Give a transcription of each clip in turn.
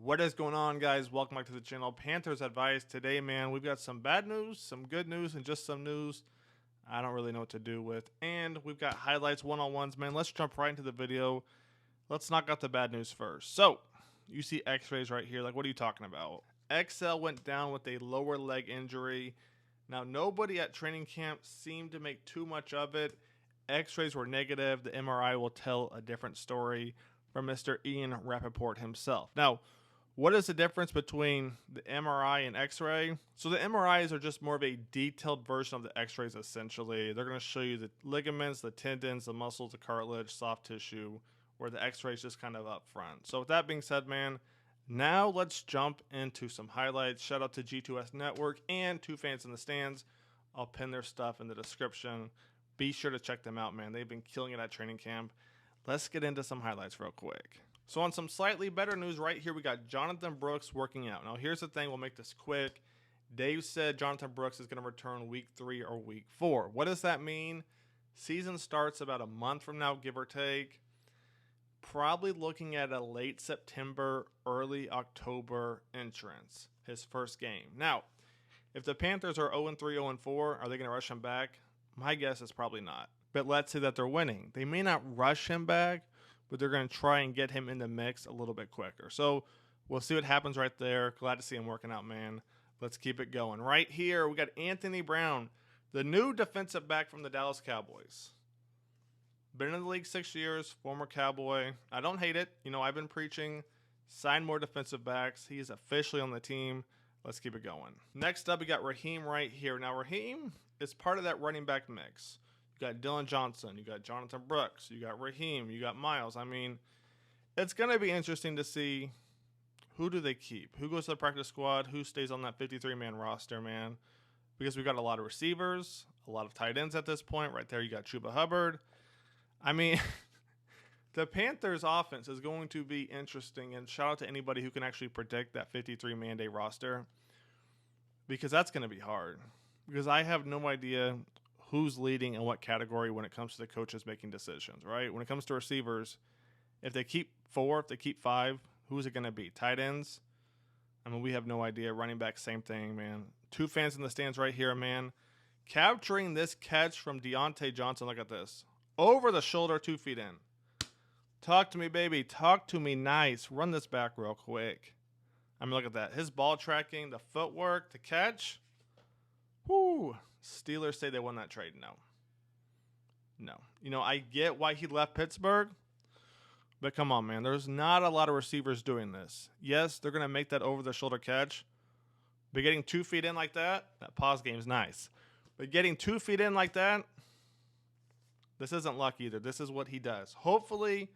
What is going on, guys? Welcome back to the channel. Panthers Advice. Today, man, we've got some bad news, some good news, and just some news I don't really know what to do with. And we've got highlights, one-on-ones, man. Let's jump right into the video. Let's knock out the bad news first. So, you see x-rays right here. Like, what are you talking about? XL went down with a lower leg injury. Now, nobody at training camp seemed to make too much of it. X-rays were negative. The MRI will tell a different story from Mr. Ian Rappaport himself. Now, what is the difference between the MRI and X-ray? So the MRIs are just more of a detailed version of the X-rays, essentially. They're going to show you the ligaments, the tendons, the muscles, the cartilage, soft tissue, where the X-ray is just kind of up front. So with that being said, man, now let's jump into some highlights. Shout out to G2S Network and Two Fans in the Stands. I'll pin their stuff in the description. Be sure to check them out, man. They've been killing it at training camp. Let's get into some highlights real quick. So on some slightly better news right here, we got Jonathan Brooks working out. Now here's the thing, we'll make this quick. Dave said Jonathan Brooks is going to return week 3 or week 4. What does that mean? Season starts about a month from now, give or take. Probably looking at a late September, early October entrance, his first game. Now, if the Panthers are 0-3, 0-4, are they going to rush him back? My guess is probably not. But let's say that they're winning. They may not rush him back, but they're going to try and get him in the mix a little bit quicker. So we'll see what happens right there. Glad to see him working out, man. Let's keep it going. Right here, we got Anthony Brown, the new defensive back from the Dallas Cowboys. Been in the league 6 years, former Cowboy. I don't hate it. You know, I've been preaching, sign more defensive backs. He is officially on the team. Let's keep it going. Next up, we got Raheem right here. Now, Raheem is part of that running back mix. You got Diontae Johnson, you got Jonathan Brooks, you got Raheem, you got Miles. I mean, it's going to be interesting to see who do they keep, who goes to the practice squad, who stays on that 53-man roster, man. Because we've got a lot of receivers, a lot of tight ends at this point. Right there, you got Chuba Hubbard. I mean, the Panthers' offense is going to be interesting, and shout out to anybody who can actually predict that 53-man day roster, because that's going to be hard. Because I have no idea who's leading in what category when it comes to the coaches making decisions, right? When it comes to receivers, if they keep 4, if they keep 5, who's it going to be? Tight ends? I mean, we have no idea. Running back, same thing, man. Two Fans in the Stands right here, man. Capturing this catch from Diontae Johnson. Look at this. Over the shoulder, 2 feet in. Talk to me, baby. Talk to me nice. Run this back real quick. I mean, look at that. His ball tracking, the footwork, the catch. Whoo. Steelers say they won that trade. No. You know, I get why he left Pittsburgh, but come on, man. There's not a lot of receivers doing this. Yes, they're going to make that over-the-shoulder catch, but getting 2 feet in like that pause game's nice. But getting 2 feet in like that, this isn't luck either. This is what he does. Hopefully,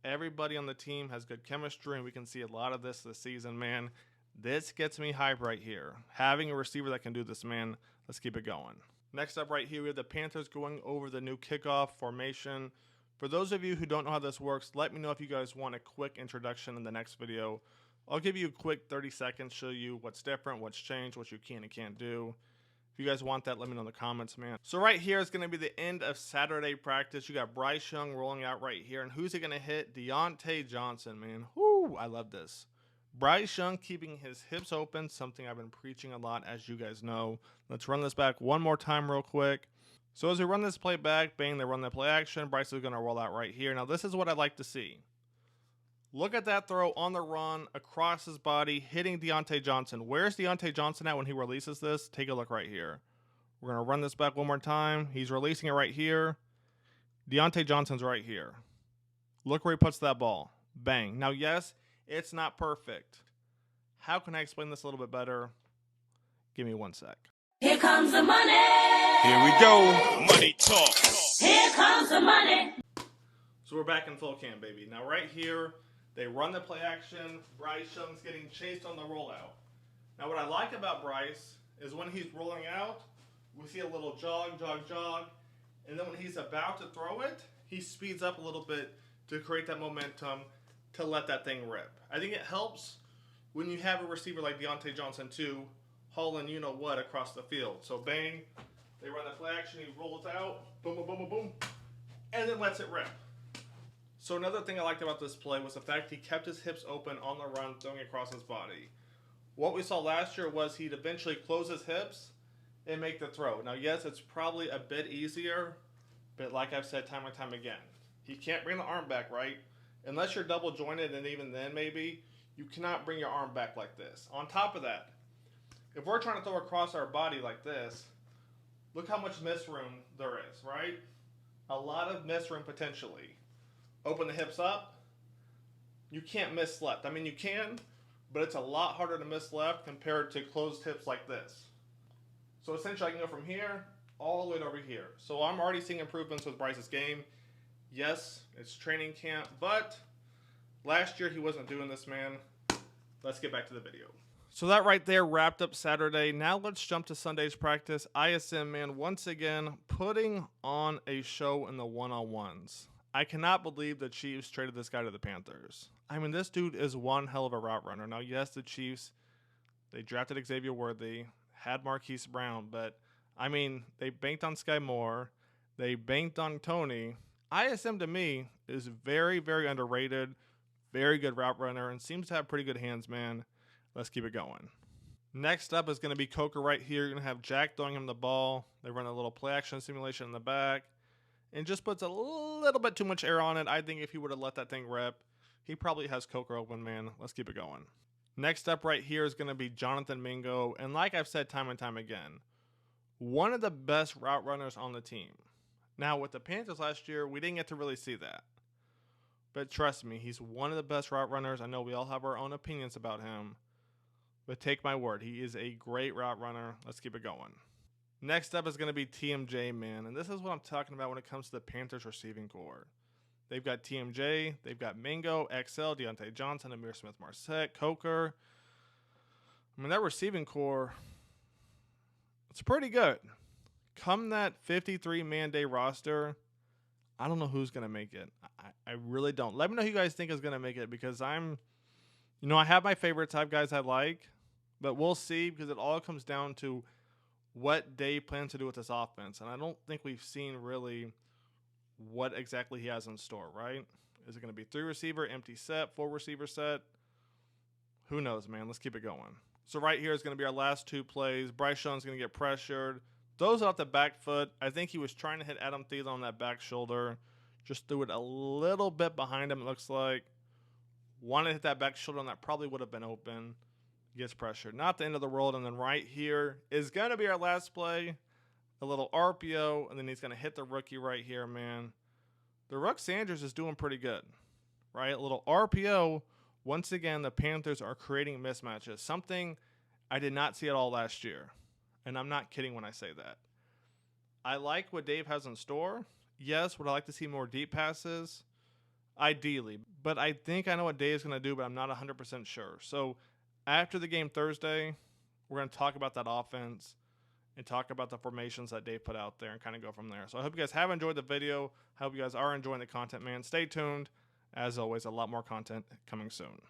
everybody on the team has good chemistry, and we can see a lot of this season, man. This gets me hype right here. Having a receiver that can do this, man. Let's keep it going. Next up right here, we have the Panthers going over the new kickoff formation. For those of you who don't know how this works, let me know if you guys want a quick introduction in the next video. I'll give you a quick 30 seconds, show you what's different, what's changed, what you can and can't do. If you guys want that, let me know in the comments, man. So right here is going to be the end of Saturday practice. You got Bryce Young rolling out right here. And who's he going to hit? Diontae Johnson, man. Whoo, I love this. Bryce Young keeping his hips open, something I've been preaching a lot, as you guys know. Let's run this back one more time real quick. So as we run this play back, bang, they run the play action. Bryce is going to roll out right here. Now this is what I'd like to see. Look at that throw on the run, across his body, hitting Diontae Johnson. Where's Diontae Johnson at when he releases this? Take a look right here. We're going to run this back one more time. He's releasing it right here. Diontae Johnson's right here. Look where he puts that ball. Bang. Now, yes, it's not perfect. How can I explain this a little bit better? Give me 1 sec. Here comes the money. Here we go. Money talk. Here comes the money. So we're back in full cam, baby. Now right here, they run the play action. Bryce Young's getting chased on the rollout. Now what I like about Bryce is when he's rolling out, we see a little jog. And then when he's about to throw it, he speeds up a little bit to create that momentum to let that thing rip. I think it helps when you have a receiver like Diontae Johnson too, hauling you know what across the field. So bang, they run the play action, he rolls out, boom, boom, boom, boom, boom, and then lets it rip. So another thing I liked about this play was the fact he kept his hips open on the run, throwing across his body. What we saw last year was he'd eventually close his hips and make the throw. Now, yes, it's probably a bit easier, but like I've said time and time again, he can't bring the arm back, right? Unless you're double jointed, and even then maybe, you cannot bring your arm back like this. On top of that, if we're trying to throw across our body like this, look how much miss room there is, right? A lot of miss room potentially. Open the hips up, you can't miss left. I mean, you can, but it's a lot harder to miss left compared to closed hips like this. So essentially I can go from here all the way to over here. So I'm already seeing improvements with Bryce's game. Yes, it's training camp, but last year he wasn't doing this, man. Let's get back to the video. So that right there wrapped up Saturday. Now let's jump to Sunday's practice. ISM, man, once again putting on a show in the one-on-ones. I cannot believe the Chiefs traded this guy to the Panthers. I mean, this dude is one hell of a route runner. Now, yes, the Chiefs, they drafted Xavier Worthy, had Marquise Brown, but, I mean, they banked on Sky Moore. They banked on Tony. ISM, to me, is very, very underrated, very good route runner, and seems to have pretty good hands, man. Let's keep it going. Next up is going to be Coker right here. You're going to have Jack throwing him the ball. They run a little play action simulation in the back. And just puts a little bit too much air on it. I think if he would have let that thing rip, he probably has Coker open, man. Let's keep it going. Next up right here is going to be Jonathan Mingo. And like I've said time and time again, one of the best route runners on the team. Now, with the Panthers last year, we didn't get to really see that. But trust me, he's one of the best route runners. I know we all have our own opinions about him. But take my word, he is a great route runner. Let's keep it going. Next up is going to be TMJ, man. And this is what I'm talking about when it comes to the Panthers receiving core. They've got TMJ, they've got Mingo, XL, Diontae Johnson, Amir Smith-Marset, Coker. I mean, that receiving core, it's pretty good. Come that 53-man day roster, I don't know who's going to make it. I really don't. Let me know who you guys think is going to make it, because I have my favorites. I have guys I like, but we'll see, because it all comes down to what Dave plans to do with this offense. And I don't think we've seen really what exactly he has in store, right? Is it going to be 3-receiver, empty set, 4-receiver set? Who knows, man? Let's keep it going. So right here is going to be our last two plays. Bryce Young's going to get pressured. Throws it off the back foot. I think he was trying to hit Adam Thielen on that back shoulder. Just threw it a little bit behind him, it looks like. Wanted to hit that back shoulder, and that probably would have been open. Gets pressured. Not the end of the world. And then right here is going to be our last play. A little RPO, and then he's going to hit the rookie right here, man. The Rook Sanders is doing pretty good, right? A little RPO. Once again, the Panthers are creating mismatches. Something I did not see at all last year. And I'm not kidding when I say that. I like what Dave has in store. Yes, would I like to see more deep passes? Ideally. But I think I know what Dave's going to do, but I'm not 100% sure. So after the game Thursday, we're going to talk about that offense and talk about the formations that Dave put out there and kind of go from there. So I hope you guys have enjoyed the video. I hope you guys are enjoying the content, man. Stay tuned. As always, a lot more content coming soon.